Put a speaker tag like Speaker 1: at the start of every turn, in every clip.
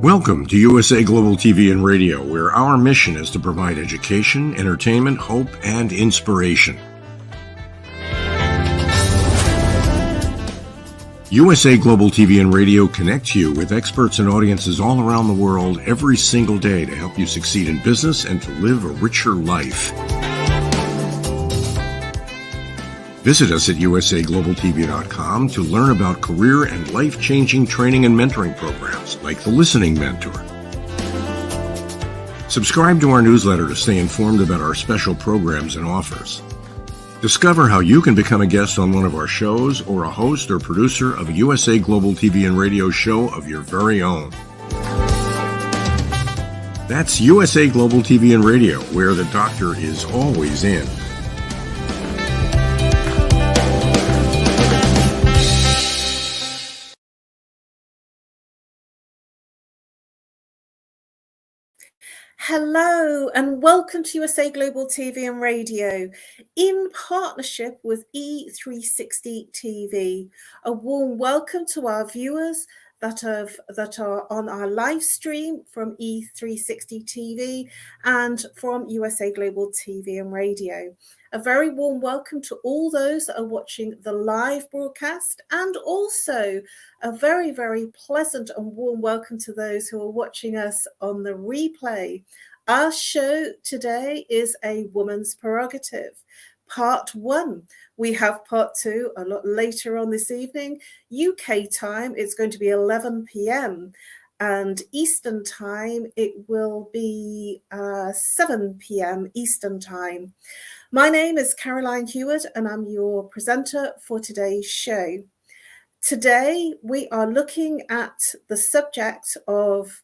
Speaker 1: Welcome to USA Global TV and Radio, where our mission is to provide education, entertainment, hope, and inspiration. USA Global TV and Radio connects you with experts and audiences all around the world every single day to help you succeed in business and to live a richer life. Visit us at usaglobaltv.com to learn about career and life-changing training and mentoring programs like the Listening Mentor. Subscribe to our newsletter to stay informed about our special programs and offers. Discover how you can become a guest on one of our shows or a host or producer of a USA Global TV and Radio show of your very own. That's USA Global TV and Radio, where the doctor is always in.
Speaker 2: Hello and welcome to USA Global TV and Radio in partnership with E360 TV. A warm welcome to our viewers that are on our live stream from E360 TV and from USA Global TV and Radio. A very warm welcome to all those that are watching the live broadcast, and also a very, very pleasant and warm welcome to those who are watching us on the replay. Our show today is a woman's prerogative. Part 1. We have part 2 a lot later on this evening. UK time, it's going to be 11 p.m. and Eastern time, it will be 7 p.m. Eastern time. My name is Caroline Heward and I'm your presenter for today's show. Today, we are looking at the subject of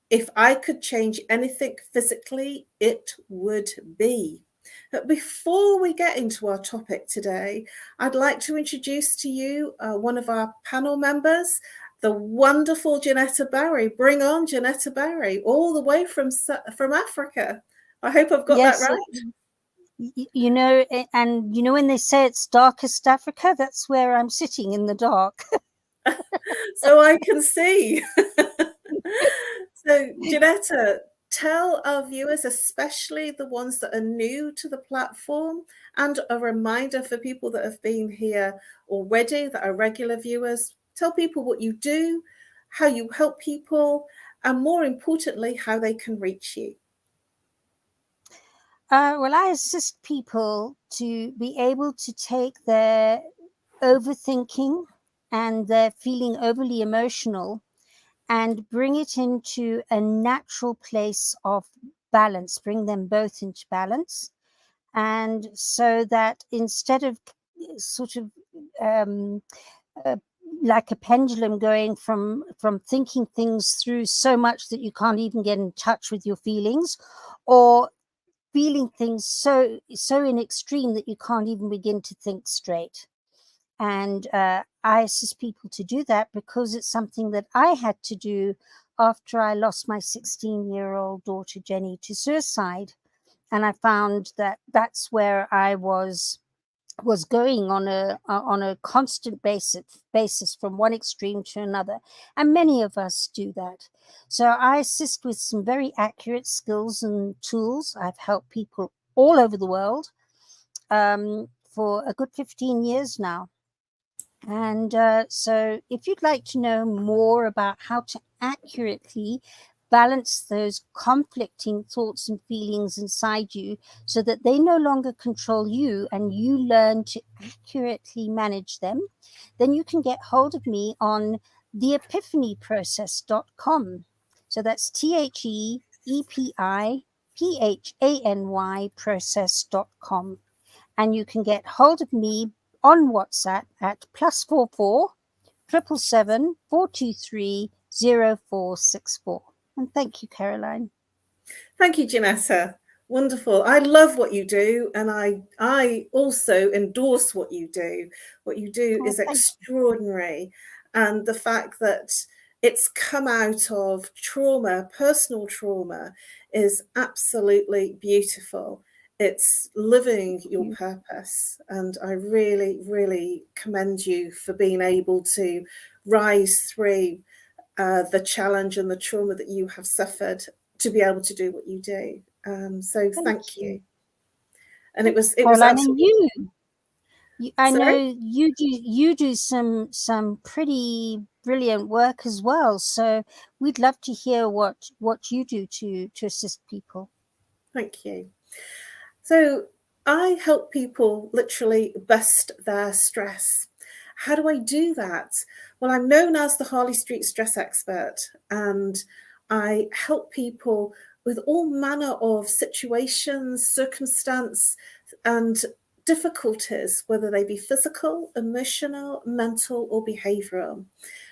Speaker 2: if I could change anything physically, it would be. But before we get into our topic today, I'd like to introduce to you one of our panel members, the wonderful Jenetta Barry. Bring on Jenetta Barry, all the way from Africa. I hope I've got that right.
Speaker 3: You know, and you know when they say it's darkest Africa, that's where I'm sitting in the dark.
Speaker 2: So I can see. So Jenetta, tell our viewers, especially the ones that are new to the platform, and a reminder for people that have been here already, that are regular viewers, tell people what you do, how you help people, and more importantly, how they can reach you.
Speaker 3: Well, I assist people to be able to take their overthinking and their feeling overly emotional and bring it into a natural place of balance, bring them both into balance. And so that instead of sort of like a pendulum going from thinking things through so much that you can't even get in touch with your feelings, or feeling things so in extreme that you can't even begin to think straight. And I assist people to do that because it's something that I had to do after I lost my 16-year-old daughter Jenny to suicide. And I found that that's where I was going on a constant basis from one extreme to another, and many of us do that. So I assist with some very accurate skills and tools. I've helped people all over the world for a good 15 years now. And so if you'd like to know more about how to accurately balance those conflicting thoughts and feelings inside you so that they no longer control you and you learn to accurately manage them, then you can get hold of me on theepiphanyprocess.com. So that's THEEPIPHANY process.com. And you can get hold of me on WhatsApp at +44 777 423 0464. And thank you, Caroline.
Speaker 2: Thank you, Jenetta. Wonderful. I love what you do, and I also endorse what you do. What you do is extraordinary. And the fact that it's come out of trauma, personal trauma, is absolutely beautiful. It's living your purpose. And I really, really commend you for being able to rise through the challenge and the trauma that you have suffered to be able to do what you do. So thank you. And it was
Speaker 3: Caroline,
Speaker 2: absolutely.
Speaker 3: and I know you do some pretty brilliant work as well. So we'd love to hear what you do to assist people.
Speaker 2: Thank you. So I help people literally bust their stress. How do I do that? Well, I'm known as the Harley Street stress expert, and I help people with all manner of situations, circumstance, and difficulties, whether they be physical, emotional, mental, or behavioral.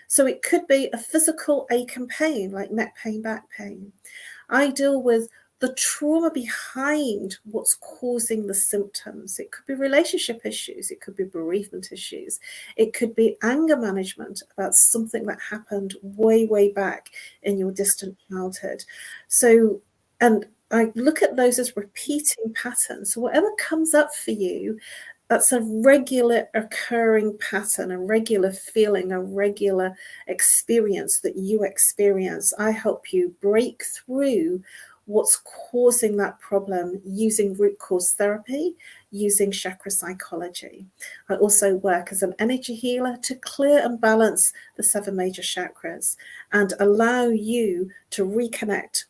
Speaker 2: So it could be a physical ache and pain, like neck pain, back pain. I deal with the trauma behind what's causing the symptoms. It could be relationship issues. It could be bereavement issues. It could be anger management about something that happened way, way back in your distant childhood. So, and I look at those as repeating patterns. So whatever comes up for you, that's a regular occurring pattern, a regular feeling, a regular experience that you experience. I help you break through what's causing that problem using root cause therapy, using chakra psychology. I also work as an energy healer to clear and balance the 7 major chakras and allow you to reconnect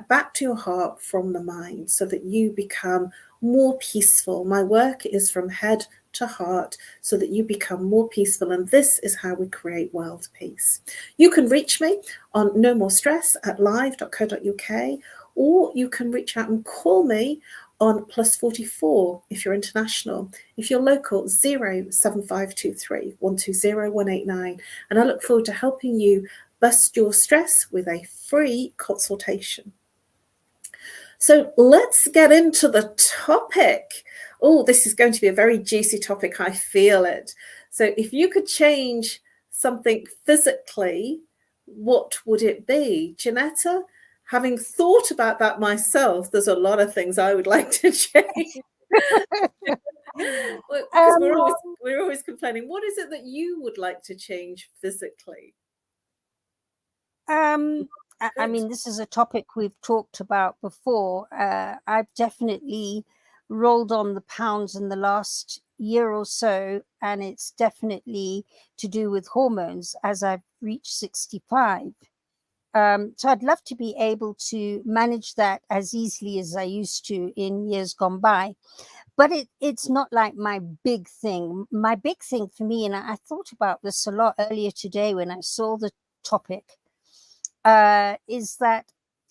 Speaker 2: back to your heart from the mind so that you become more peaceful. My work is from head to heart so that you become more peaceful, and this is how we create world peace. You can reach me on No More Stress at live.co.uk, or you can reach out and call me on +44 if you're international. If you're local, 07523 120 189, and I look forward to helping you bust your stress with a free consultation. So let's get into the topic. Oh, this is going to be a very juicy topic. I feel it. So if you could change something physically, what would it be? Janetta, having thought about that myself, there's a lot of things I would like to change. Because we're always complaining. What is it that you would like to change physically?
Speaker 3: I mean, this is a topic we've talked about before. I've definitely rolled on the pounds in the last year or so, and it's definitely to do with hormones as I've reached 65. So I'd love to be able to manage that as easily as I used to in years gone by. But it's not like my big thing. My big thing for me, and I thought about this a lot earlier today when I saw the topic, is that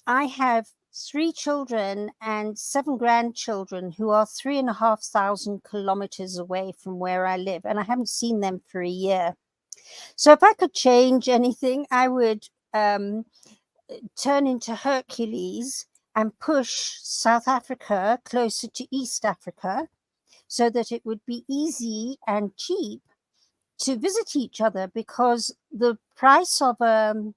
Speaker 3: I have 3 children and 7 grandchildren who are 3,500 kilometers away from where I live, and I haven't seen them for a year. So if I could change anything, I would turn into Hercules and push South Africa closer to East Africa so that it would be easy and cheap to visit each other, because the price of an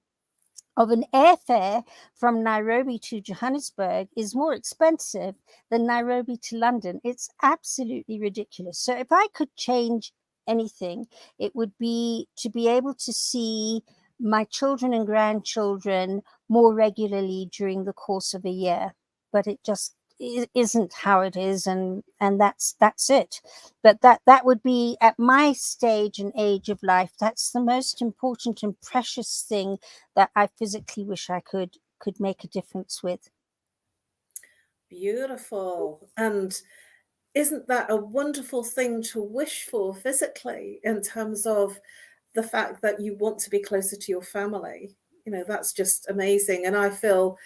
Speaker 3: airfare from Nairobi to Johannesburg is more expensive than Nairobi to London. It's absolutely ridiculous. So if I could change anything, it would be to be able to see my children and grandchildren more regularly during the course of a year. But it just isn't how it is, and that's it. But that would be, at my stage and age of life, that's the most important and precious thing that I physically wish I could make a difference with.
Speaker 2: Beautiful. And isn't that a wonderful thing to wish for physically, in terms of the fact that you want to be closer to your family? You know, that's just amazing. And I feel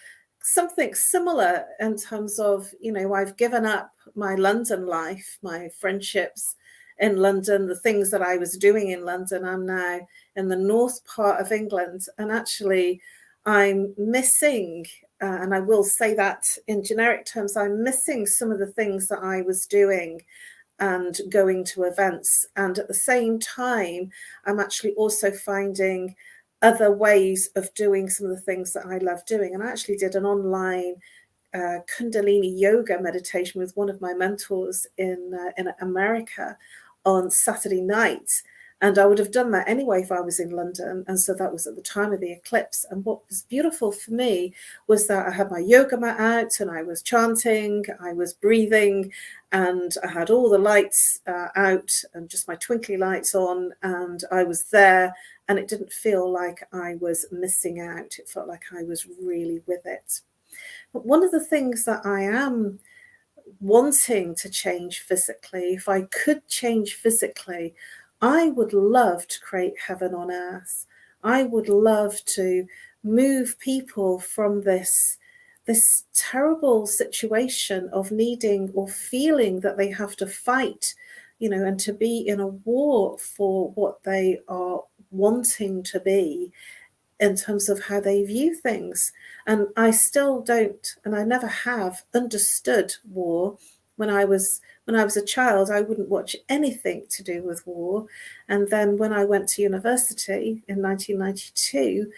Speaker 2: something similar in terms of, you know, I've given up my London life, my friendships in London, the things that I was doing in London. I'm now in the north part of England, and actually I'm missing, and I will say that in generic terms, I'm missing some of the things that I was doing and going to events. And at the same time, I'm actually also finding other ways of doing some of the things that I love doing. And I actually did an online Kundalini yoga meditation with one of my mentors in America on Saturday night. And I would have done that anyway if I was in London. And so that was at the time of the eclipse. And what was beautiful for me was that I had my yoga mat out and I was chanting, I was breathing, and I had all the lights out and just my twinkly lights on. And I was there, and it didn't feel like I was missing out. It felt like I was really with it. But one of the things that I am wanting to change physically, if I could change physically, I would love to create heaven on earth. I would love to move people from this terrible situation of needing or feeling that they have to fight, and to be in a war for what they are wanting to be in terms of how they view things. And I still don't, and I never have understood war. When I was a child, I wouldn't watch anything to do with war. And then when I went to university in 1992,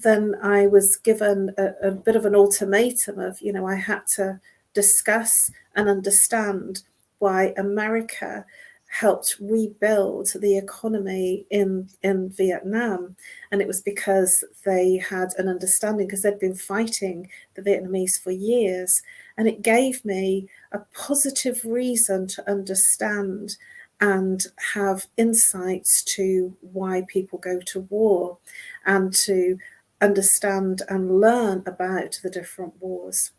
Speaker 2: then I was given a bit of an ultimatum of, I had to discuss and understand why America helped rebuild the economy in Vietnam. And it was because they had an understanding, because they'd been fighting the Vietnamese for years. And it gave me a positive reason to understand and have insights to why people go to war, and to understand and learn about the different wars.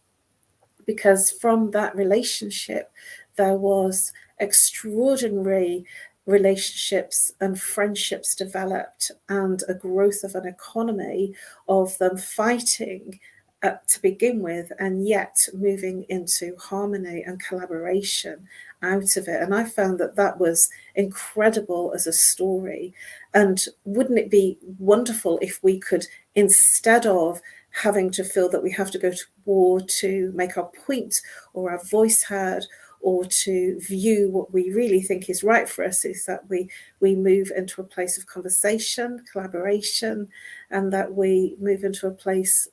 Speaker 2: Because from that relationship, there was extraordinary relationships and friendships developed, and a growth of an economy of them fighting to begin with, and yet moving into harmony and collaboration out of it. And I found that that was incredible as a story. And wouldn't it be wonderful if we could, instead of having to feel that we have to go to war to make our point or our voice heard, or to view what we really think is right for us, is that we move into a place of conversation, collaboration, and that we move into a place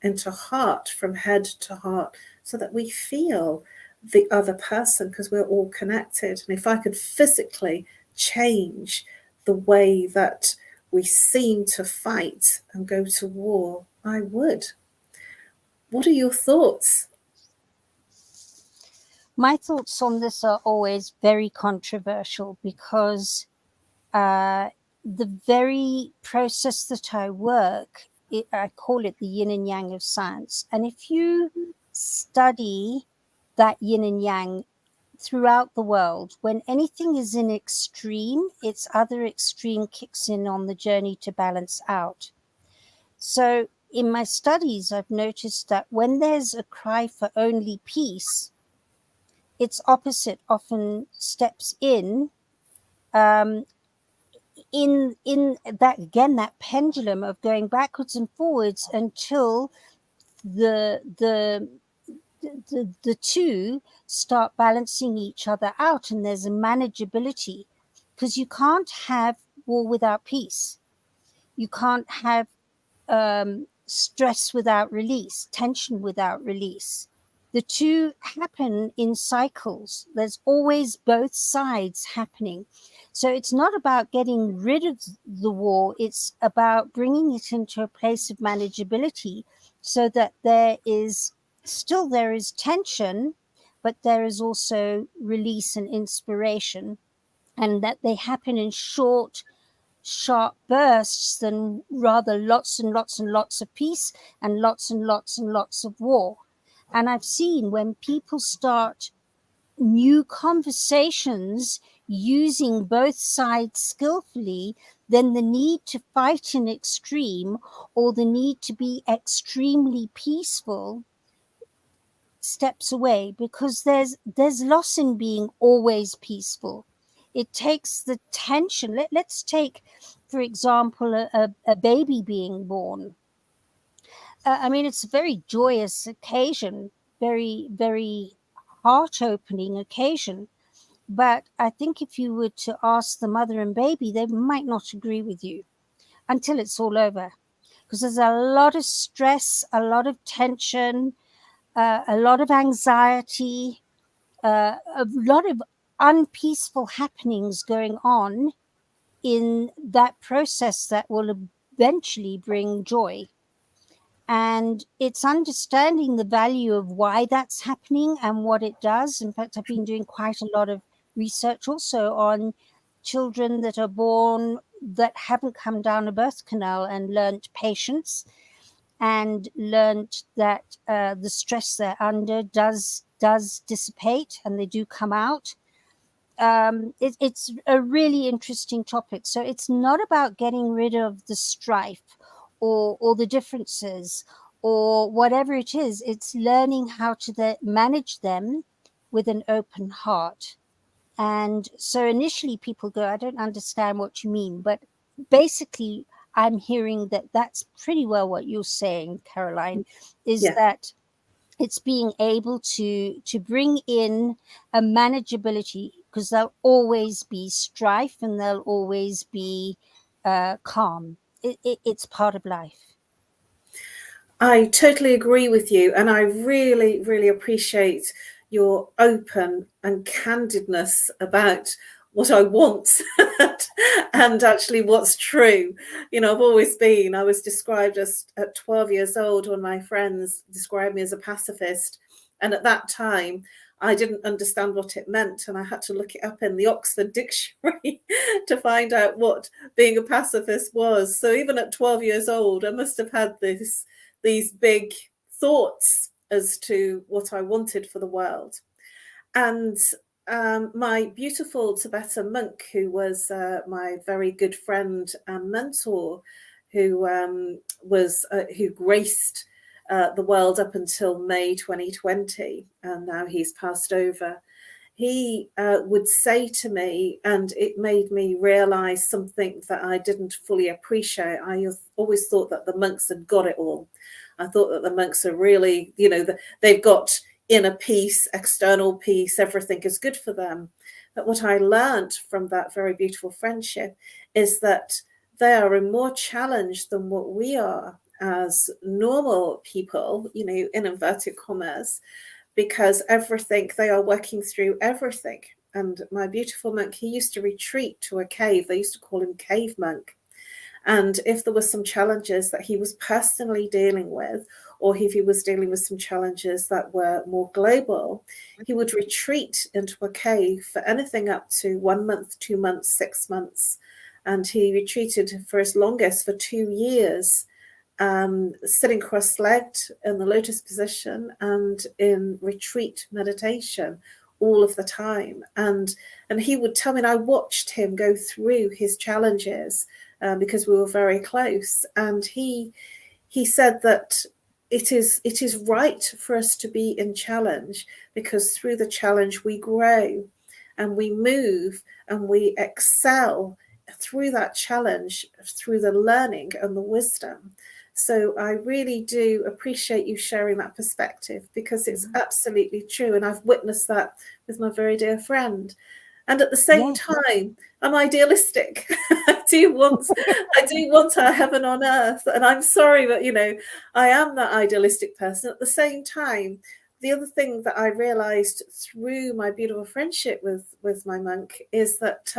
Speaker 2: into heart, from head to heart, so that we feel the other person, because we're all connected. And if I could physically change the way that we seem to fight and go to war, I would. What are your thoughts?
Speaker 3: My thoughts on this are always very controversial, because the very process that I work, I call it the yin and yang of science. And if you study that yin and yang throughout the world, when anything is in extreme, its other extreme kicks in on the journey to balance out. So in my studies, I've noticed that when there's a cry for only peace, its opposite often steps in that, again, that pendulum of going backwards and forwards until the two start balancing each other out, and there's a manageability, because you can't have war without peace. You can't have stress without release, tension without release. The two happen in cycles. There's always both sides happening. So it's not about getting rid of the war. It's about bringing it into a place of manageability, so that there is tension, but there is also release and inspiration, and that they happen in short, sharp bursts than rather lots and lots and lots of peace and lots and lots and lots of war. And I've seen when people start new conversations using both sides skillfully, then the need to fight in extreme, or the need to be extremely peaceful, steps away, because there's loss in being always peaceful. It takes the tension. Let's take, for example, a baby being born. I mean, it's a very joyous occasion, very, very heart-opening occasion. But I think if you were to ask the mother and baby, they might not agree with you until it's all over, because there's a lot of stress, a lot of tension, a lot of anxiety, a lot of unpeaceful happenings going on in that process that will eventually bring joy. And it's understanding the value of why that's happening and what it does. In fact, I've been doing quite a lot of research also on children that are born that haven't come down a birth canal and learnt patience and learnt that the stress they're under does dissipate and they do come out. It's a really interesting topic. So it's not about getting rid of the strife or the differences or whatever it is. It's learning how to manage them with an open heart. And so initially people go, I don't understand what you mean. But basically, I'm hearing that that's pretty well what you're saying, Caroline, is that it's being able to bring in a manageability, because there'll always be strife and there'll always be calm. It's part of life.
Speaker 2: I totally agree with you, and I really, really appreciate your open and candidness about what I want and actually what's true. You know, I was described as, at 12 years old, when my friends described me as a pacifist, and at that time I didn't understand what it meant, and I had to look it up in the Oxford Dictionary to find out what being a pacifist was. So even at 12 years old, I must have had these big thoughts as to what I wanted for the world. And my beautiful Tibetan monk, who was my very good friend and mentor, who graced the world up until May 2020, and now he's passed over, he would say to me, and it made me realize something that I didn't fully appreciate. I always thought that the monks had got it all. I thought that the monks are really, you know, they've got inner peace, external peace, everything is good for them. But what I learned from that very beautiful friendship is that they are in more challenge than what we are as normal people, you know, in inverted commas, because they are working through everything. And my beautiful monk, he used to retreat to a cave. They used to call him Cave Monk. And if there were some challenges that he was personally dealing with, or if he was dealing with some challenges that were more global, he would retreat into a cave for anything up to 1 month, 2 months, 6 months. And he retreated for as longest for 2 years, sitting cross-legged in the lotus position and in retreat meditation all of the time. And he would tell me, and I watched him go through his challenges because we were very close. And he said that it is right for us to be in challenge, because through the challenge we grow and we move and we excel through that challenge, through the learning and the wisdom. So I really do appreciate you sharing that perspective, because it's absolutely true. And I've witnessed that with my very dear friend. And at the same time, I'm idealistic. I do want our heaven on earth. And I'm sorry, but, you know, I am that idealistic person. At the same time, the other thing that I realized through my beautiful friendship with my monk is that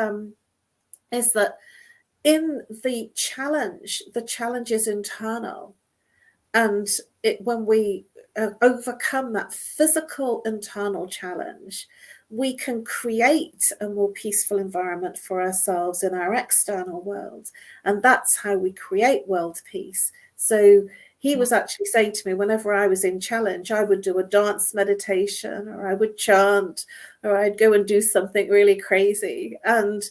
Speaker 2: in the challenge is internal. And when we overcome that physical internal challenge, we can create a more peaceful environment for ourselves in our external world. And that's how we create world peace. So he was actually saying to me, whenever I was in challenge, I would do a dance meditation, or I would chant, or I'd go and do something really crazy. And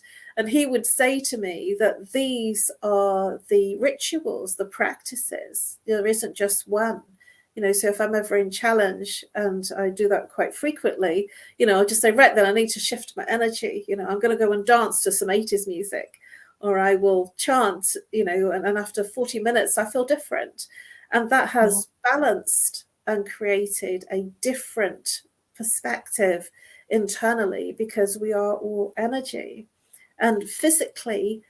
Speaker 2: he would say to me that these are the rituals, the practices. There isn't just one. You know, so if I'm ever in challenge, and I do that quite frequently, you know, I'll just say, right then, I need to shift my energy. You know, I'm going to go and dance to some 80s music, or I will chant, you know, and after 40 minutes, I feel different. And that has balanced and created a different perspective internally, because we are all energy. And physically,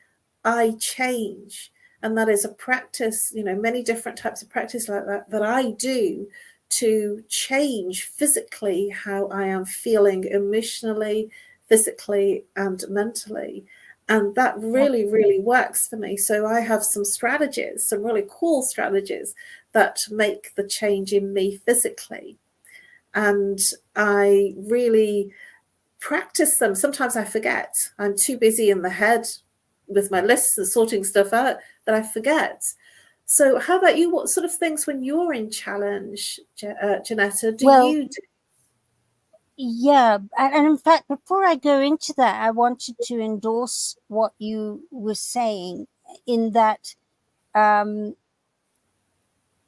Speaker 2: I change. And that is a practice, you know, many different types of practice like that I do to change physically how I am feeling emotionally, physically, and mentally. And that really, really works for me. So I have some strategies, some really cool strategies that make the change in me physically. And I really practice them. Sometimes I forget. I'm too busy in the head with my lists and sorting stuff out that I forget. So how about you? What sort of things when you're in challenge, Jenetta, do you do?
Speaker 3: Yeah, and in fact, before I go into that, I wanted to endorse what you were saying, in that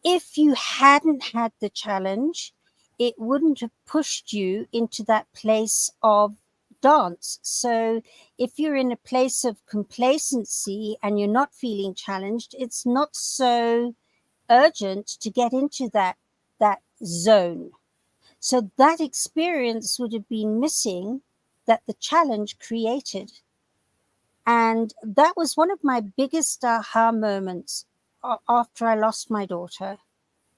Speaker 3: if you hadn't had the challenge, it wouldn't have pushed you into that place of dance. So if you're in a place of complacency and you're not feeling challenged, it's not so urgent to get into that zone. So that experience would have been missing, that the challenge created. And that was one of my biggest aha moments after I lost my daughter,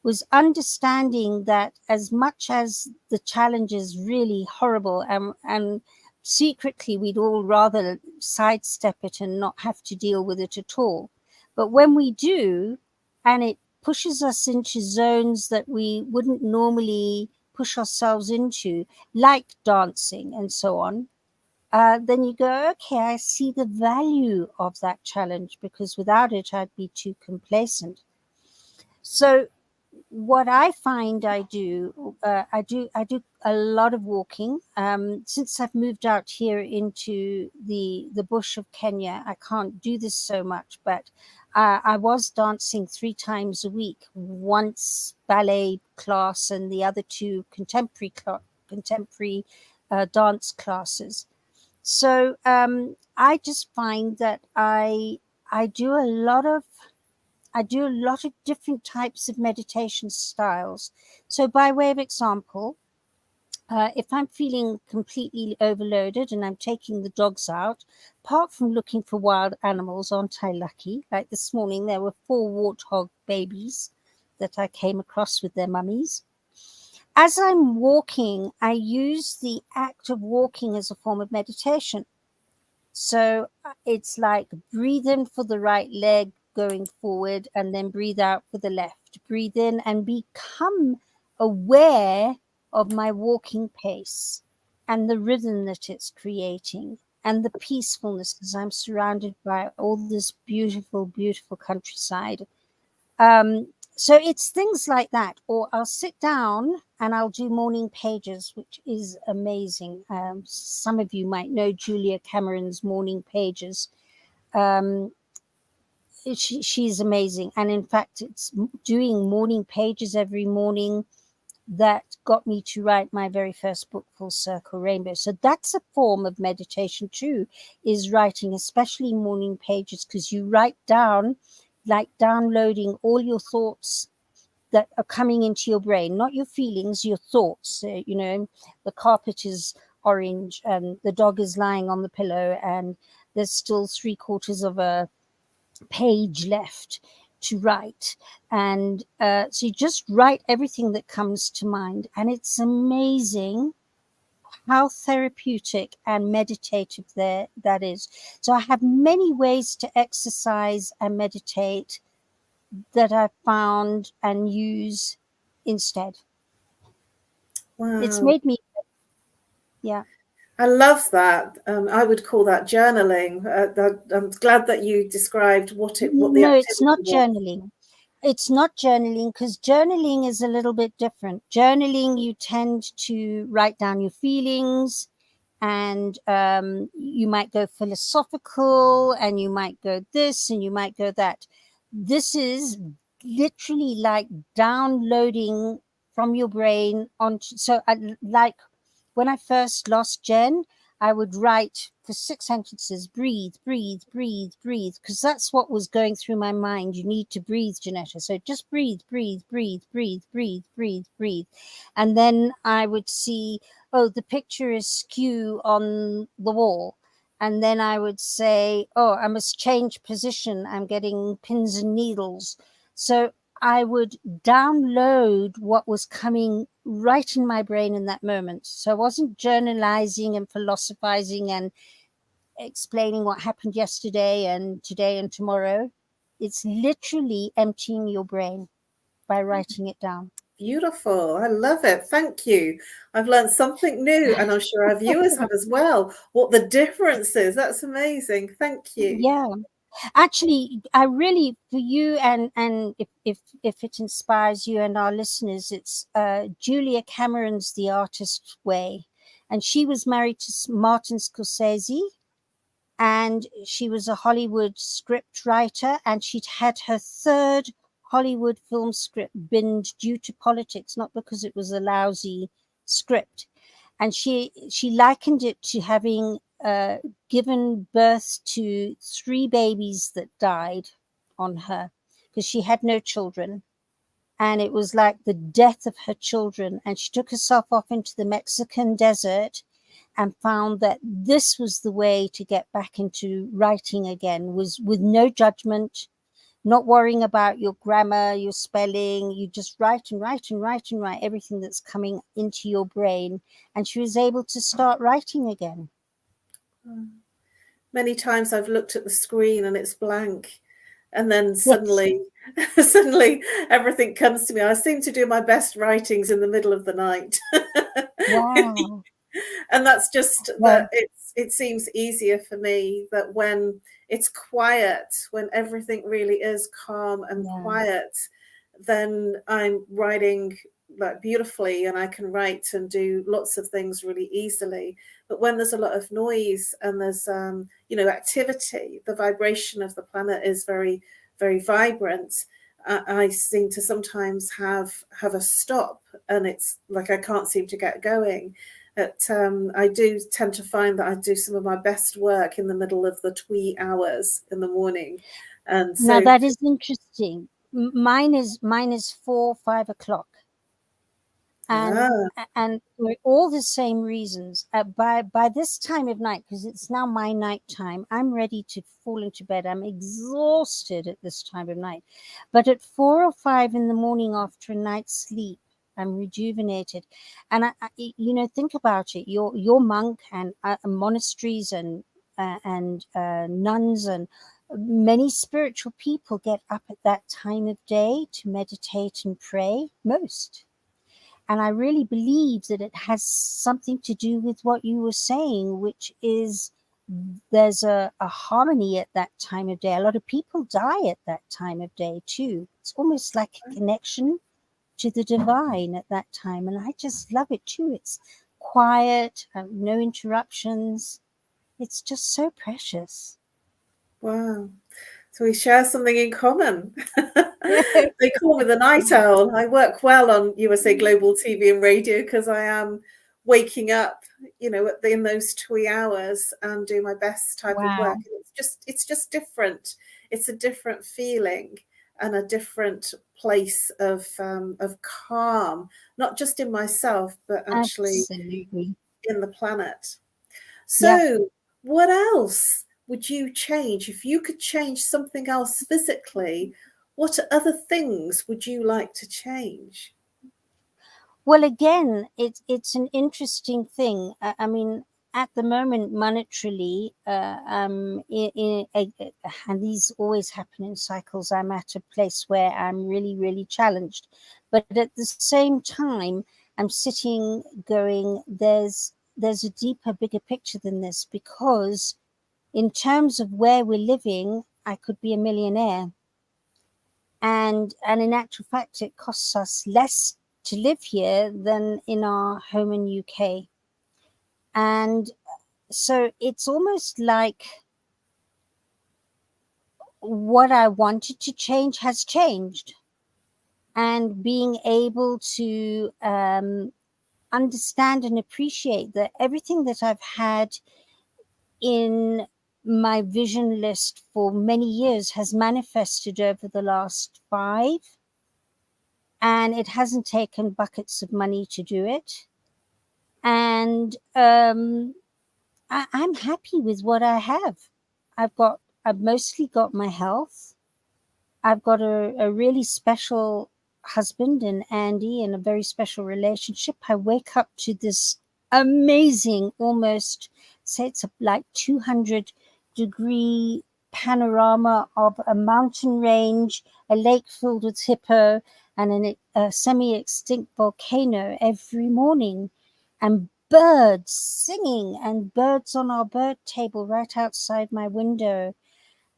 Speaker 3: was understanding that as much as the challenge is really horrible, and secretly we'd all rather sidestep it and not have to deal with it at all. But when we do, and it pushes us into zones that we wouldn't normally push ourselves into, like dancing and so on, then you go, okay, I see the value of that challenge, because without it, I'd be too complacent. So what I find I do a lot of walking. Since I've moved out here into the bush of Kenya, I can't do this so much, but I was dancing 3 times a week, once ballet class and the other 2 contemporary dance classes. So I just find that I do a lot of different types of meditation styles. So by way of example, if I'm feeling completely overloaded and I'm taking the dogs out, apart from looking for wild animals, aren't I lucky? Like this morning, there were 4 warthog babies that I came across with their mummies. As I'm walking, I use the act of walking as a form of meditation. So it's like breathe in for the right leg going forward, and then breathe out for the left. Breathe in and become aware of my walking pace and the rhythm that it's creating, and the peacefulness as I'm surrounded by all this beautiful, beautiful countryside. So it's things like that. Or I'll sit down and I'll do morning pages, which is amazing. Some of you might know Julia Cameron's morning pages. She's amazing. And in fact, it's doing morning pages every morning that got me to write my very first book, Full Circle Rainbow. So that's a form of meditation too, is writing, especially morning pages, because you write down, like downloading all your thoughts that are coming into your brain, not your feelings, your thoughts. The carpet is orange and the dog is lying on the pillow and there's still 3/4 of a page left to write. And so you just write everything that comes to mind. And it's amazing how therapeutic and meditative that is. So I have many ways to exercise and meditate that I found and use instead.
Speaker 2: Wow.
Speaker 3: It's made me, yeah.
Speaker 2: I love that. I would call that journaling. I'm glad that you described what the
Speaker 3: No, it's not
Speaker 2: was.
Speaker 3: journaling. It's not journaling, because journaling is a little bit different. Journaling, you tend to write down your feelings, and you might go philosophical, and you might go this, and you might go that. This is literally like downloading from your brain onto. So, like when I first lost Jen, I would write for 6 sentences, breathe, breathe, breathe, breathe, because that's what was going through my mind. You need to breathe, Jenetta. So just breathe, breathe, breathe, breathe, breathe, breathe, breathe. And then I would see, oh, the picture is skew on the wall. And then I would say, oh, I must change position. I'm getting pins and needles. So I would download what was coming right in my brain in that moment. So I wasn't journalizing and philosophizing and explaining what happened yesterday and today and tomorrow. It's literally emptying your brain by writing it down.
Speaker 2: Beautiful. I love it. Thank you. I've learned something new, and I'm sure our viewers have as well. What the difference is. That's amazing. Thank you.
Speaker 3: Yeah. Actually, I really, for you, and if it inspires you and our listeners, it's Julia Cameron's The Artist's Way, and she was married to Martin Scorsese, and she was a Hollywood script writer, and she'd had her third Hollywood film script binned due to politics, not because it was a lousy script. And she likened it to having given birth to 3 babies that died on her, because she had no children. And it was like the death of her children. And she took herself off into the Mexican desert and found that this was the way to get back into writing again, was with no judgment, not worrying about your grammar, your spelling. You just write and write and write and write everything that's coming into your brain. And she was able to start writing again.
Speaker 2: Many times I've looked at the screen and it's blank. And then suddenly, yes. Suddenly everything comes to me. I seem to do my best writings in the middle of the night.
Speaker 3: Wow.
Speaker 2: And that's just that it seems easier for me that when it's quiet, when everything really is calm and quiet, then I'm writing like beautifully, and I can write and do lots of things really easily. But when there's a lot of noise and there's activity, the vibration of the planet is very, very vibrant. I seem to sometimes have a stop, and it's like I can't seem to get going. I do tend to find that I do some of my best work in the middle of the twee hours in the morning. And so
Speaker 3: now that is interesting. Mine is 4, 5 o'clock. And for all the same reasons. By this time of night, because it's now my night time, I'm ready to fall into bed. I'm exhausted at this time of night. But at 4 or 5 in the morning after a night's sleep, I'm rejuvenated. And I think about it. Your monk and monasteries and nuns and many spiritual people get up at that time of day to meditate and pray most. And I really believe that it has something to do with what you were saying, which is there's a harmony at that time of day. A lot of people die at that time of day too. It's almost like a connection to the divine at that time. And I just love it too. It's quiet, no interruptions. It's just so precious.
Speaker 2: Wow. So we share something in common. They call me the night owl. I work well on USA Global TV and radio because I am waking up, in those 2 hours and do my best type of work. And it's just different. It's a different feeling and a different place of calm, not just in myself, but actually
Speaker 3: Absolutely.
Speaker 2: in the planet. So what else would you change? If you could change something else physically, what other things would you like to change?
Speaker 3: Well, again, it's an interesting thing. I mean, at the moment, monetarily, and these always happen in cycles, I'm at a place where I'm really, really challenged. But at the same time, I'm sitting going, there's a deeper, bigger picture than this, because in terms of where we're living, I could be a millionaire. And in actual fact, it costs us less to live here than in our home in UK. And so it's almost like what I wanted to change has changed. And being able to understand and appreciate that everything that I've had in my vision list for many years has manifested over the last 5. And it hasn't taken buckets of money to do it. And I'm happy with what I have. I've mostly got my health. I've got a really special husband in Andy, and a very special relationship. I wake up to this amazing, almost say it's a like 200-degree panorama of a mountain range, a lake filled with hippo, and a semi-extinct volcano every morning, and birds singing, and birds on our bird table right outside my window.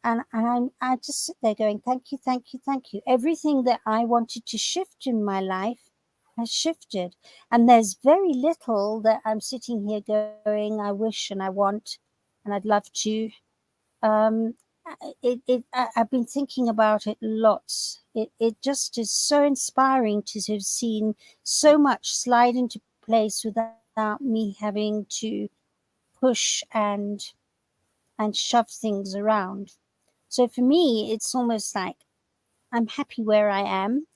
Speaker 3: And I just sit there going, thank you, thank you, thank you. Everything that I wanted to shift in my life has shifted. And there's very little that I'm sitting here going, I wish and I want and I'd love to. I've been thinking about it lots. It just is so inspiring to have seen so much slide into place without me having to push and shove things around. So for me, it's almost like I'm happy where I am.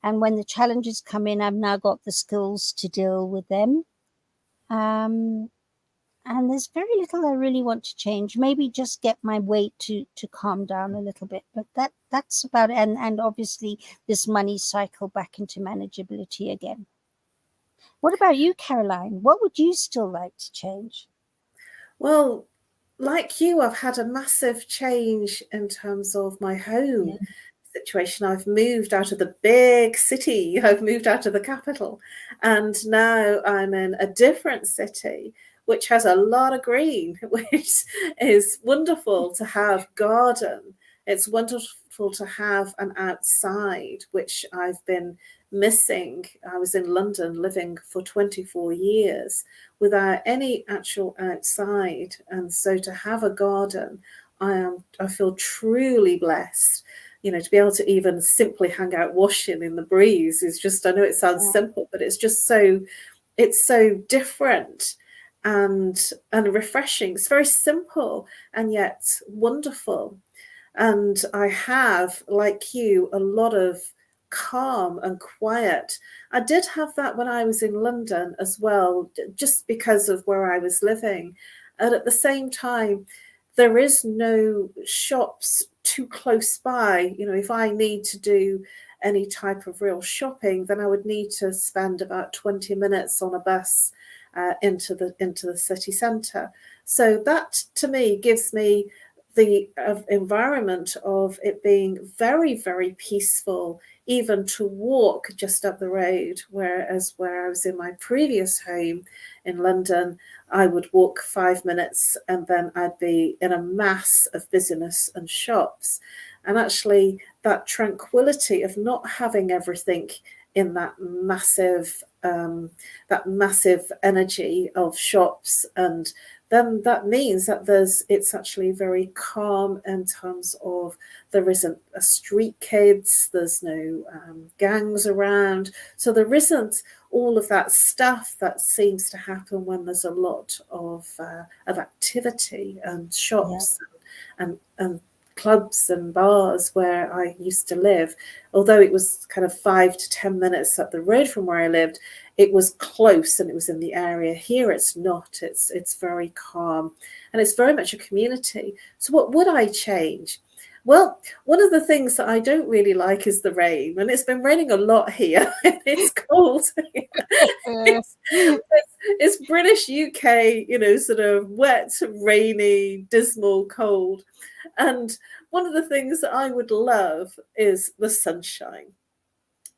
Speaker 3: And when the challenges come in, I've now got the skills to deal with them. And there's very little I really want to change. Maybe just get my weight to calm down a little bit. But that's about it. And obviously this money cycle back into manageability again. What about you, Caroline? What would you still like to change?
Speaker 2: Well, like you, I've had a massive change in terms of my home situation. I've moved out of the big city. I've moved out of the capital. And now I'm in a different city, which has a lot of green, which is wonderful to have garden. It's wonderful to have an outside, which I've been missing. I was in London living for 24 years without any actual outside. And so to have a garden, I feel truly blessed. You know, to be able to even simply hang out washing in the breeze is just, I know it sounds simple, but it's just it's so different and refreshing. It's very simple and yet wonderful. And I have, like you, a lot of calm and quiet. I did have that when I was in London as well, just because of where I was living. And at the same time, there is no shops too close by. You know, if I need to do any type of real shopping, then I would need to spend about 20 minutes on a bus into the city centre. So that to me gives me the environment of it being very, very peaceful, even to walk just up the road, whereas where I was in my previous home in London, I would walk 5 minutes and then I'd be in a mass of busyness and shops. And actually that tranquility of not having everything in that massive energy of shops, and then that means that it's actually very calm in terms of there isn't a street kids, there's no gangs around. So there isn't all of that stuff that seems to happen when there's a lot of activity and shops and clubs and bars where I used to live. Although it was kind of 5 to 10 minutes up the road from where I lived, it was close and it was in the area. Here it's not. It's very calm and it's very much a community. So what would I change? Well, one of the things that I don't really like is the rain, and it's been raining a lot here. It's cold. It's British UK, you know, sort of wet, rainy, dismal, cold. And one of the things that I would love is the sunshine.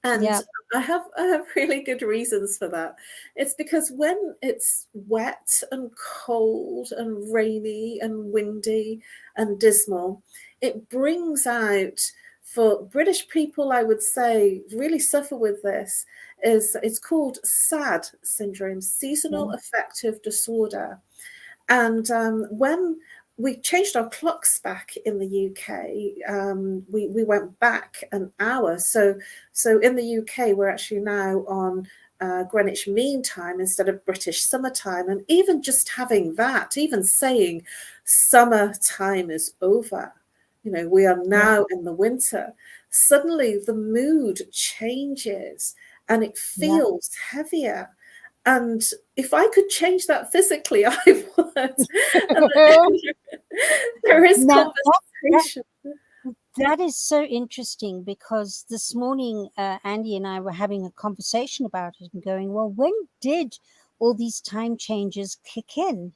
Speaker 2: And I have really good reasons for that. It's because when it's wet and cold and rainy and windy and dismal, it brings out, for British people, I would say, really suffer with this, it's called SAD syndrome, seasonal affective disorder. And when we changed our clocks back in the UK, we went back an hour. So in the UK, we're actually now on Greenwich Mean Time instead of British summertime. And even just having that, even saying summertime is over, you know, we are now in the winter, suddenly the mood changes and it feels heavier. And if I could change that physically, I would. There is conversation.
Speaker 3: That is so interesting, because this morning, Andy and I were having a conversation about it and going, well, when did all these time changes kick in?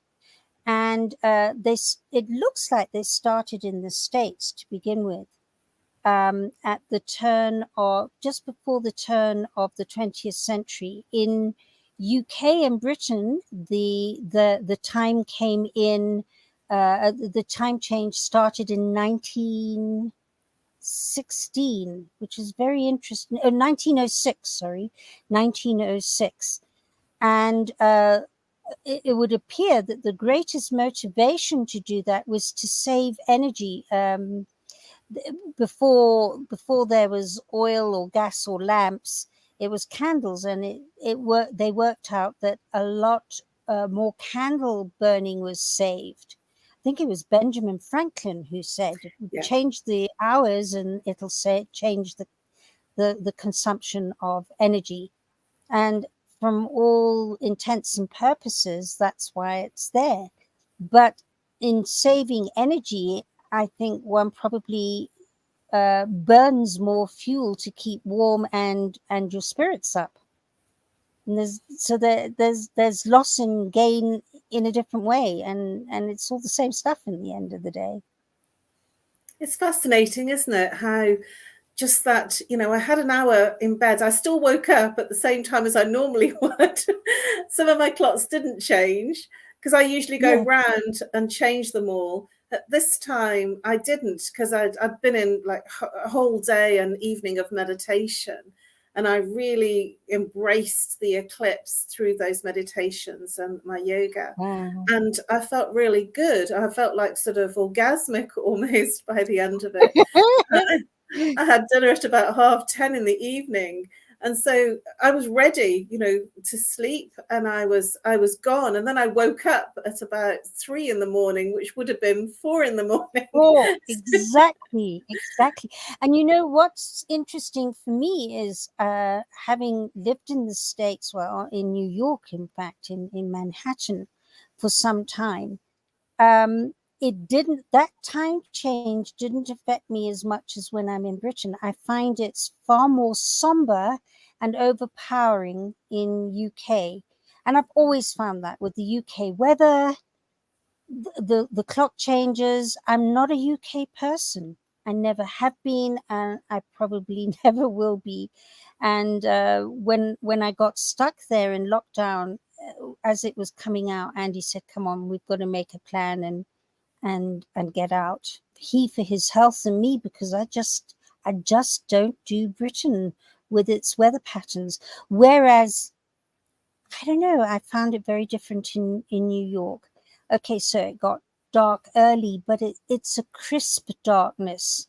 Speaker 3: And it looks like they started in the States to begin with, at the turn of, just before the turn of the 20th century. In UK and Britain, the time came in, the time change started in 1916, which is very interesting. 1906, sorry, 1906. And it would appear that the greatest motivation to do that was to save energy. Before there was oil or gas or lamps, it was candles, and they worked out that a lot more candle burning was saved. I think it was Benjamin Franklin who said, change the hours and it'll change the consumption of energy. And from all intents and purposes, that's why it's there. But in saving energy, I think one probably burns more fuel to keep warm and your spirits up. And there's loss and gain in a different way, and it's all the same stuff in the end of the day.
Speaker 2: It's fascinating, isn't it? How just that, I had an hour in bed. I still woke up at the same time as I normally would. Some of my clocks didn't change because I usually go round and change them all. At this time, I didn't, because I'd been in like a whole day and evening of meditation. And I really embraced the eclipse through those meditations and my yoga.
Speaker 3: Wow.
Speaker 2: And I felt really good. I felt like sort of orgasmic almost by the end of it. I had dinner at about 10:30 in the evening. And so I was ready, to sleep, and I was gone. And then I woke up at about 3 in the morning, which would have been 4 in the morning.
Speaker 3: Oh, exactly. And what's interesting for me is having lived in the States, well, in New York, in fact, in Manhattan for some time, that time change didn't affect me as much as when I'm in Britain. I find it's far more somber and overpowering in UK. And I've always found that with the UK weather, the clock changes. I'm not a UK person. I never have been, and I probably never will be. And when I got stuck there in lockdown, as it was coming out, Andy said, "Come on, we've got to make a plan and get out." He for his health, and me because I just don't do Britain with its weather patterns. Whereas, I don't know, I found it very different in New York. Okay, so it got dark early, but it's a crisp darkness.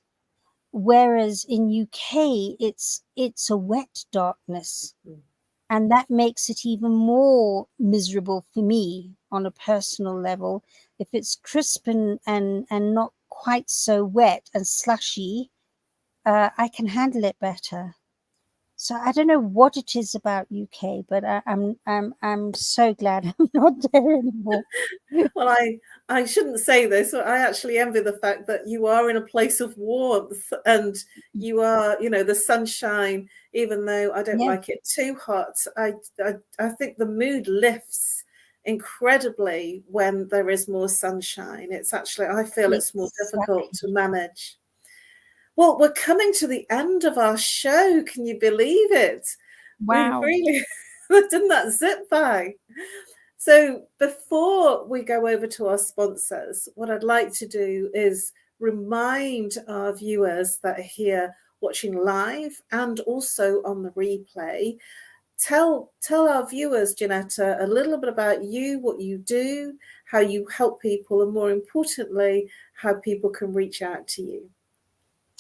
Speaker 3: Whereas in UK, it's a wet darkness. And that makes it even more miserable for me on a personal level. If it's crisp and not quite so wet and slushy, I can handle it better. So I don't know what it is about UK, but I'm so glad I'm not there anymore.
Speaker 2: Well, I shouldn't say this, but I actually envy the fact that you are in a place of warmth, and you are, the sunshine, even though I don't like it too hot. I think the mood lifts incredibly when there is more sunshine. It's actually, I feel it's more difficult to manage. Well, we're coming to the end of our show. Can you believe it?
Speaker 3: Wow.
Speaker 2: We really, didn't that zip by? So before we go over to our sponsors, what I'd like to do is remind our viewers that are here watching live and also on the replay, tell our viewers, Jenetta, a little bit about you, what you do, how you help people, and more importantly, how people can reach out to you.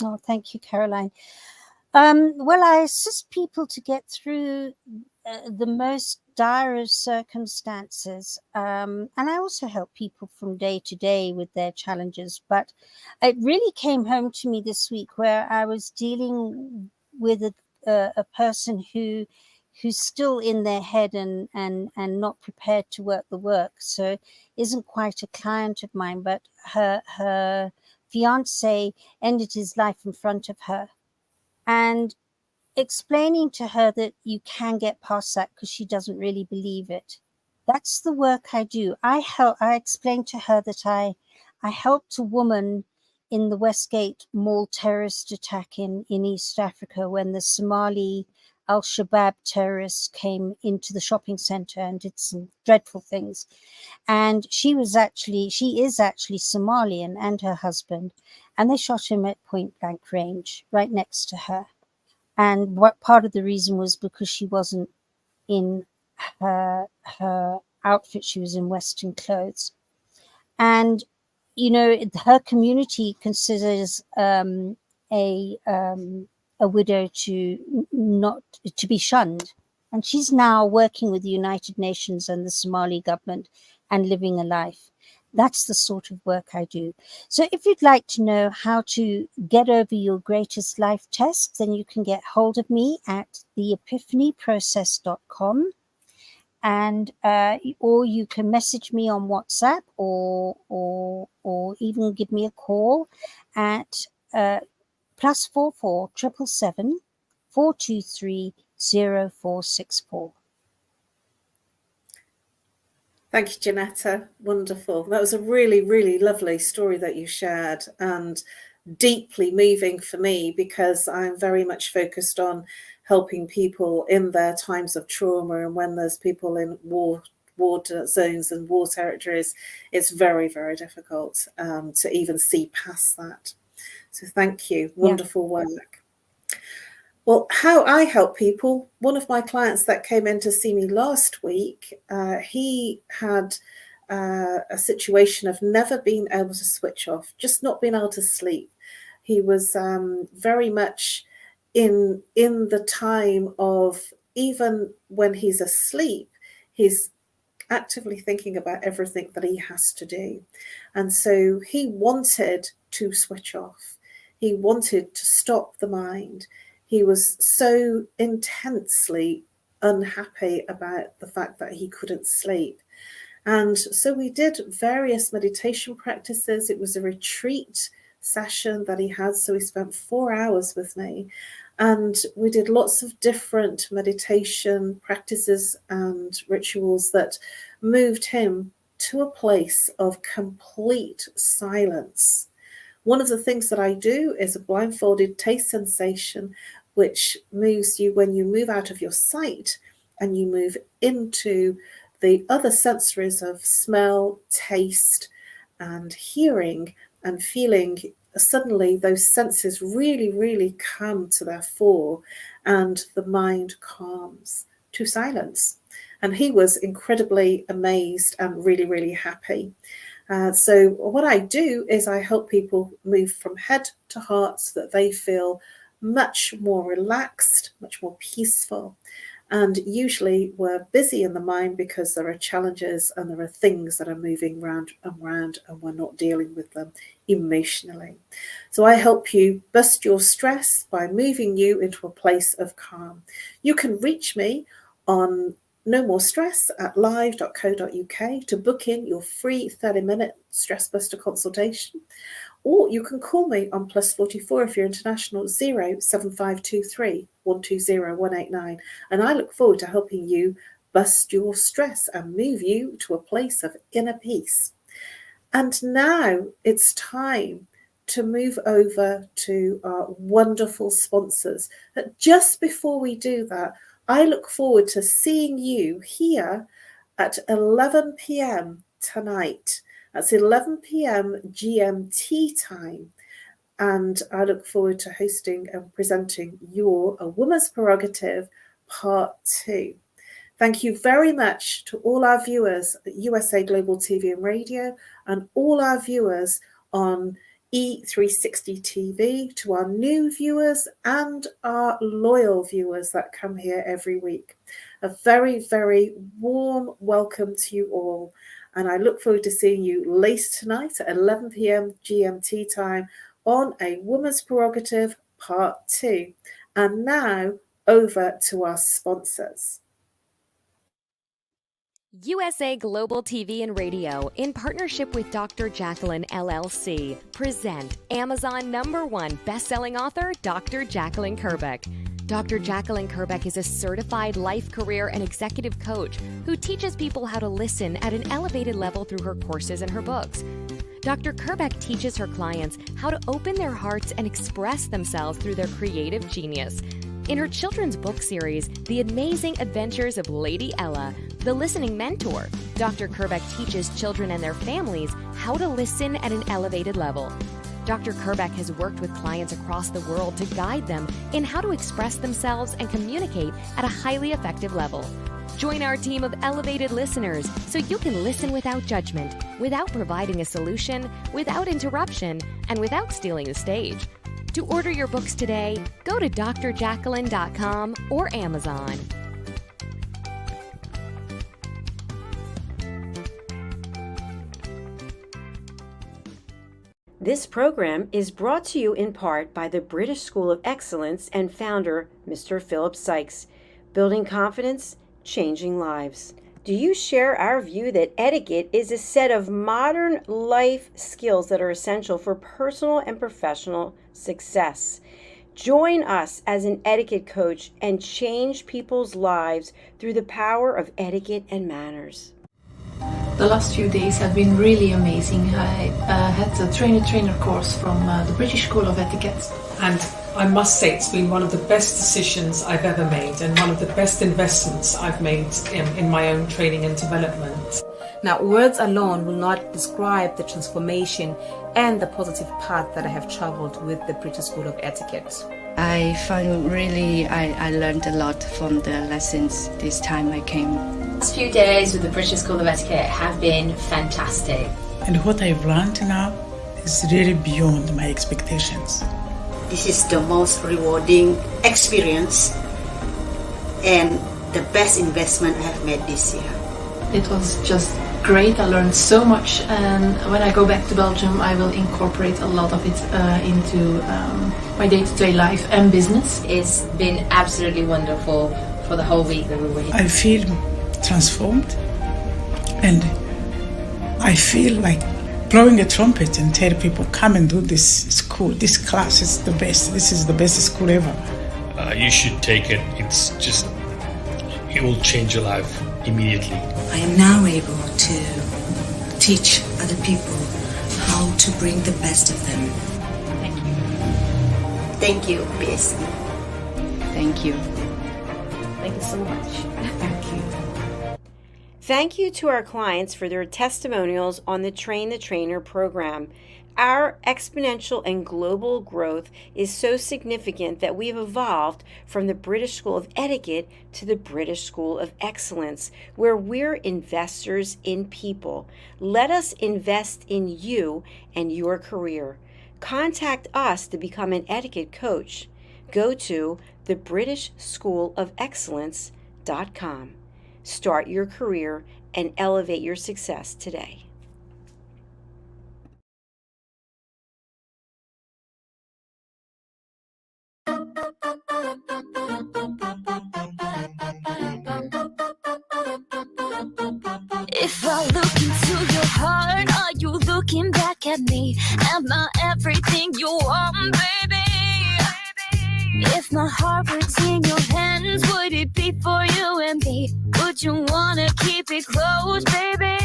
Speaker 3: Oh, thank you, Caroline. Well, I assist people to get through the most dire of circumstances. And I also help people from day to day with their challenges. But it really came home to me this week where I was dealing with a person who's still in their head and not prepared to work the work. So isn't quite a client of mine, but her fiance ended his life in front of her. And explaining to her that you can get past that because she doesn't really believe it. That's the work I do. I explained to her that I helped a woman in the Westgate Mall terrorist attack in East Africa when the Somali Al-Shabaab terrorists came into the shopping center and did some dreadful things. And she is actually Somalian, and her husband, and they shot him at point blank range right next to her. And what part of the reason was because she wasn't in her outfit, she was in Western clothes. And her community considers a widow to be shunned, and she's now working with the United Nations and the Somali government and living a life. That's the sort of work I do. So if you'd like to know how to get over your greatest life test, then you can get hold of me at theepiphanyprocess.com. And or you can message me on WhatsApp or even give me a call at +44 777 423 0464.
Speaker 2: Thank you, Jenetta. Wonderful. That was a really, really lovely story that you shared, and deeply moving for me, because I'm very much focused on helping people in their times of trauma, and when there's people in war zones and war territories, it's very, very difficult to even see past that. So thank you. Wonderful work. Well, how I help people, one of my clients that came in to see me last week, he had a situation of never being able to switch off, just not being able to sleep. He was very much in the time of, even when he's asleep, he's actively thinking about everything that he has to do. And so he wanted to switch off. He wanted to stop the mind. He was so intensely unhappy about the fact that he couldn't sleep. And so we did various meditation practices. It was a retreat session that he had. So he spent 4 hours with me. And we did lots of different meditation practices and rituals that moved him to a place of complete silence. One of the things that I do is a blindfolded taste sensation, which moves you when you move out of your sight and you move into the other sensories of smell, taste, and hearing and feeling. Suddenly those senses really, really come to their fore, and the mind calms to silence. And he was incredibly amazed and really, really happy. So what I do is I help people move from head to heart so that they feel much more relaxed, much more peaceful. And usually we're busy in the mind because there are challenges and there are things that are moving round and round, and we're not dealing with them emotionally. So I help you bust your stress by moving you into a place of calm. You can reach me on No More Stress at live.co.uk to book in your free 30-minute stress buster consultation. Or you can call me on +44 if you're international, 07523 120 189. And I look forward to helping you bust your stress and move you to a place of inner peace. And now it's time to move over to our wonderful sponsors. But just before we do that, I look forward to seeing you here at 11 p.m. tonight. That's 11 p.m. GMT time. And I look forward to hosting and presenting your A Woman's Prerogative Part 2. Thank you very much to all our viewers at USA Global TV and Radio, and all our viewers on E360 TV, to our new viewers and our loyal viewers that come here every week. A very, very warm welcome to you all. And I look forward to seeing you later tonight at 11 p.m. GMT time on A Woman's Prerogative Part 2. And now over to our sponsors.
Speaker 4: USA Global TV and Radio, in partnership with Dr. JACALYN LLC, present Amazon #1 best-selling author Dr. JACALYN KERBECK. Dr. JACALYN KERBECK is a certified life, career, and executive coach who teaches people how to listen at an elevated level through her courses and her books. Dr. KERBECK teaches her clients how to open their hearts and express themselves through their creative genius. In her children's book series, The Amazing Adventures of Lady Ella, the listening mentor, Dr. KERBECK teaches children and their families how to listen at an elevated level. Dr. KERBECK has worked with clients across the world to guide them in how to express themselves and communicate at a highly effective level. Join our team of elevated listeners so you can listen without judgment, without providing a solution, without interruption, and without stealing the stage. To order your books today, go to drjacalyn.com or Amazon.
Speaker 5: This program is brought to you in part by the British School of Excellence and founder, Mr. Philip Sykes. Building confidence, changing lives. Do you share our view that etiquette is a set of modern life skills that are essential for personal and professional success? Join us as an etiquette coach and change people's lives through the power of etiquette and manners.
Speaker 6: The last few days have been really amazing. I had a trainer course from the British School of Etiquette.
Speaker 7: And I must say it's been one of the best decisions I've ever made and one of the best investments I've made in my own training and development.
Speaker 8: Now, words alone will not describe the transformation and the positive path that I have traveled with the British School of Etiquette.
Speaker 9: I find I learned a lot from the lessons this time I came.
Speaker 10: The last few days with the British School of Etiquette have been fantastic.
Speaker 11: And what I've learned now is really beyond my expectations.
Speaker 12: This is the most rewarding experience and the best investment I have made this year.
Speaker 6: It was just great. I learned so much, and when I go back to Belgium I will incorporate a lot of it into my day-to-day life and business.
Speaker 10: It's been absolutely wonderful for the whole week that we were here.
Speaker 11: I feel transformed, and I feel like blowing a trumpet and tell people, come and do this school, this class is the best, this is the best school ever.
Speaker 13: You should take it. It will change your life immediately.
Speaker 14: I am now able to teach other people how to bring the best of them.
Speaker 10: Thank you.
Speaker 12: Thank you, BSc.
Speaker 9: Thank you.
Speaker 8: Thank you so much.
Speaker 5: Thank you. Thank you to our clients for their testimonials on the Train the Trainer program. Our exponential and global growth is so significant that we have evolved from the British School of Etiquette to the British School of Excellence, where we're investors in people. Let us invest in you and your career. Contact us to become an etiquette coach. Go to thebritishschoolofexcellence.com. Start your career and elevate your success today.
Speaker 15: If I look into your heart, are you looking back at me? Am I everything you want, baby? If my heart was in your hands, would it be for you and me? Would you wanna keep it close, baby?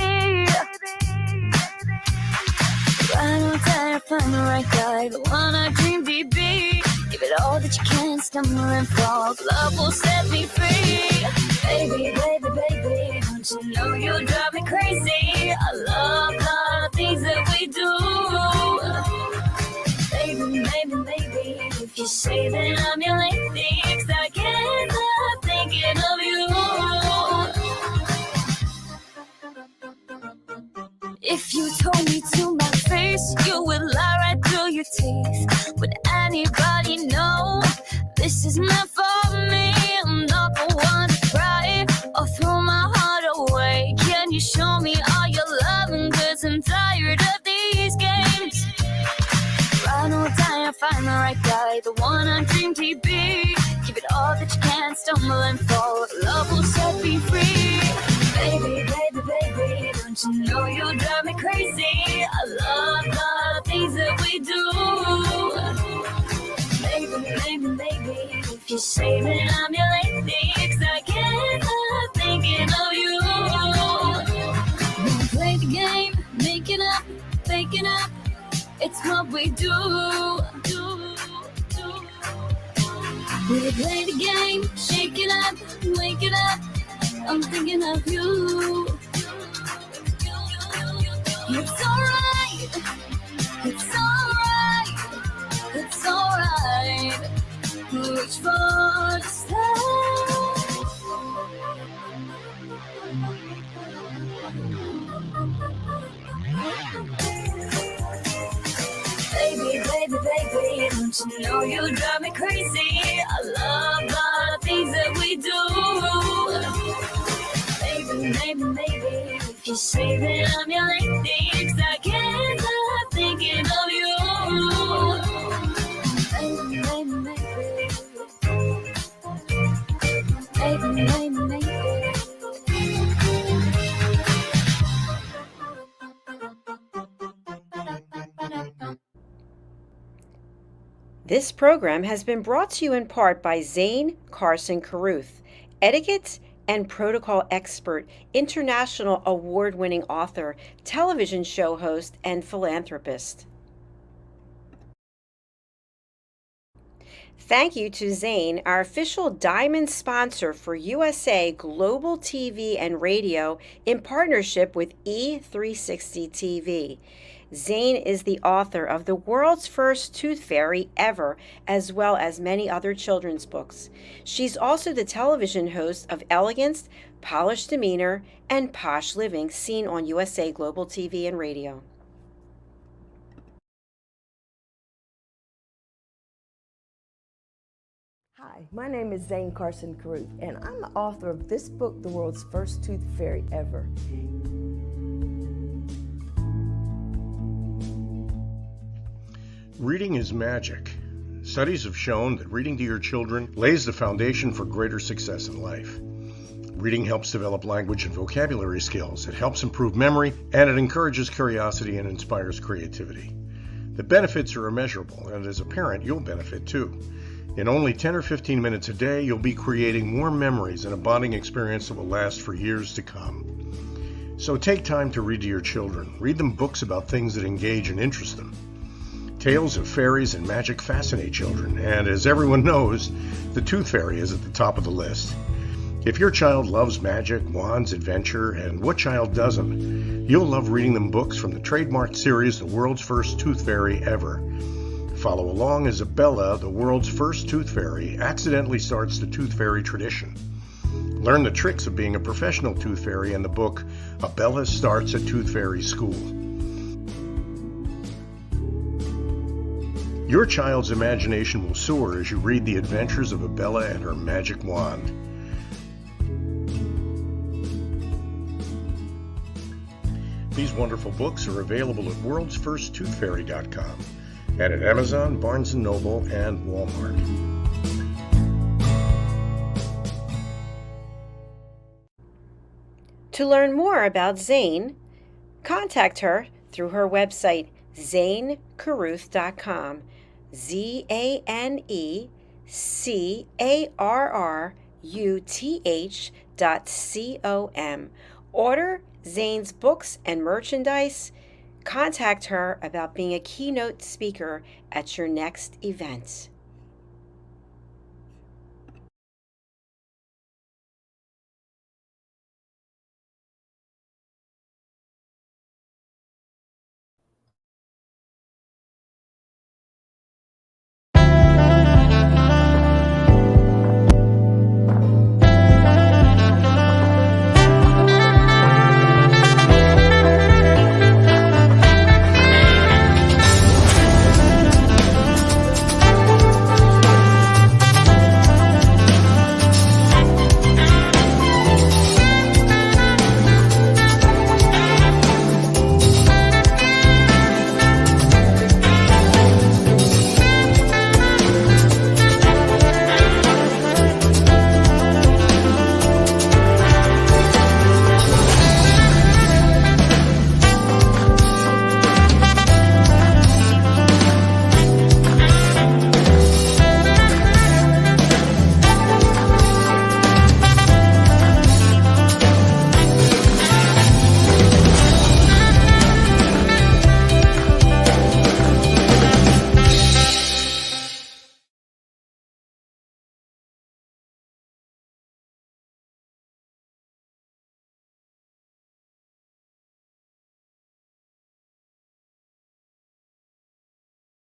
Speaker 15: Right on time, find the right guy, the one I dream to be. Give it all that you can, stumble and fall. Love will set me free. Baby, baby, baby, don't you know you drive me crazy? I love the things that we do. Baby, baby, baby, if you say that I'm your lady, 'cause I can't stop thinking of you. If you told me to my face, you would lie right through your teeth. Would anybody know this is meant for me? I'm not the one to cry or throw my heart away. Can you show me all your loving? 'Cause I'm tired of these games. Run or die, I'll find the right guy, the one I dream to be. Give it all that you can, stumble and fall. Love will set me free. Baby, baby, baby, don't you know you drive me crazy? I love the things that we do. Baby, baby, baby, if if you say that I'm your lady, 'cause I can't help thinking of you. Don't play the game, make it up, fake it up. It's what we do. We play the game, shake it up, wake it up. I'm thinking of you. It's alright, it's alright, it's alright. Reach for the stars. Baby, baby, baby, don't you know you drive me crazy? I love all the things that we do. Baby, baby, baby, if you say that I'm your lady, 'cause I can't help thinking of you. Baby, baby, baby, baby, baby, baby.
Speaker 5: This program has been brought to you in part by Zane Carson Carruth, etiquette and protocol expert, international award-winning author, television show host, and philanthropist. Thank you to Zane, our official diamond sponsor for USA Global TV and Radio in partnership with E360 TV. Zane is the author of The World's First Tooth Fairy Ever, as well as many other children's books. She's also the television host of Elegance, Polished Demeanor, and Posh Living, seen on USA Global TV and Radio.
Speaker 16: Hi, my name is Zane Carson Carruth, and I'm the author of this book, The World's First Tooth Fairy Ever.
Speaker 1: Reading is magic. Studies have shown that reading to your children lays the foundation for greater success in life. Reading helps develop language and vocabulary skills. It helps improve memory, and it encourages curiosity and inspires creativity. The benefits are immeasurable, and as a parent, you'll benefit too. In only 10 or 15 minutes a day, you'll be creating more memories and a bonding experience that will last for years to come. So take time to read to your children. Read them books about things that engage and interest them. Tales of fairies and magic fascinate children, and as everyone knows, the Tooth Fairy is at the top of the list. If your child loves magic, wands, adventure, and what child doesn't, you'll love reading them books from the trademarked series The World's First Tooth Fairy Ever. Follow along as Abella, the world's first tooth fairy, accidentally starts the tooth fairy tradition. Learn the tricks of being a professional tooth fairy in the book Abella Starts a Tooth Fairy School. Your child's imagination will soar as you read the adventures of Abella and her magic wand. These wonderful books are available at worldsfirsttoothfairy.com and at Amazon, Barnes & Noble, and Walmart.
Speaker 5: To learn more about Zane, contact her through her website, zanecarruth.com. ZANECARRUTH.com. Order Zane's books and merchandise. Contact her about being a keynote speaker at your next event.